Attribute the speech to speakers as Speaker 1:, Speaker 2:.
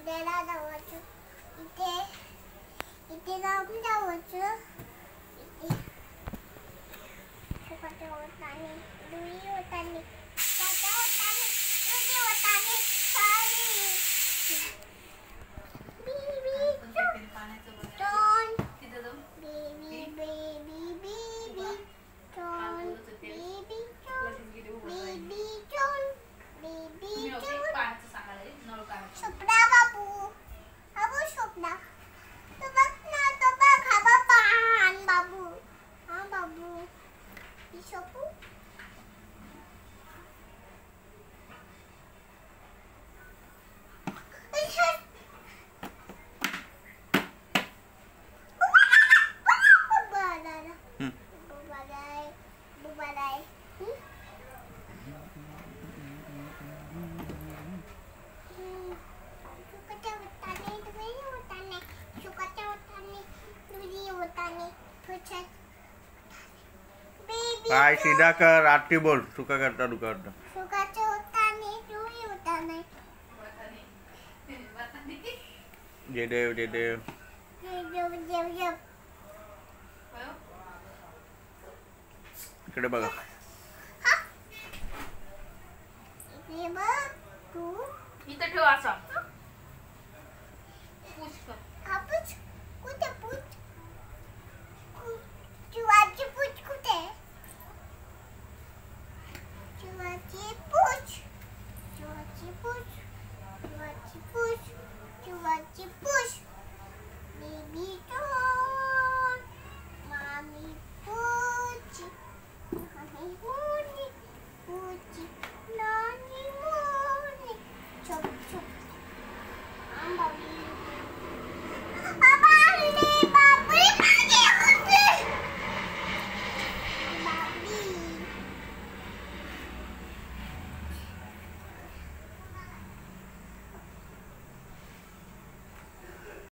Speaker 1: कपड्याला जावचं इथे इथे जाऊन जावचं इथे सुकाच्या होताने दुई होताने काटा होताने दुई होताने सारी बीबी टोन बेबी बेबी बेबी टोन बेबी टोन बेबी टोन बेबी टोन स्वप्ना बाबू बाबू स्वप्ना तो बघ ना तो बघ हा बाबा आण बाबू हा बाबू ही स्वप्नू
Speaker 2: काय सीधा कर आरती बोल सुका करता दुका करता
Speaker 1: सुकाचे होताने दुई होताने
Speaker 2: जय देव जय देव
Speaker 1: जेव जेव जेव
Speaker 2: इकडे बघा
Speaker 1: इकडे बघ तू
Speaker 3: इथं ठेव असा पुश कर
Speaker 1: कापूस कुठे पूछ चिवाची पूछ कुठे चिवाची पूछ चिवाची पूछ चिवाची पूछ चिवाची पूछ बेबी टोन मामी पूछ मामी पूछ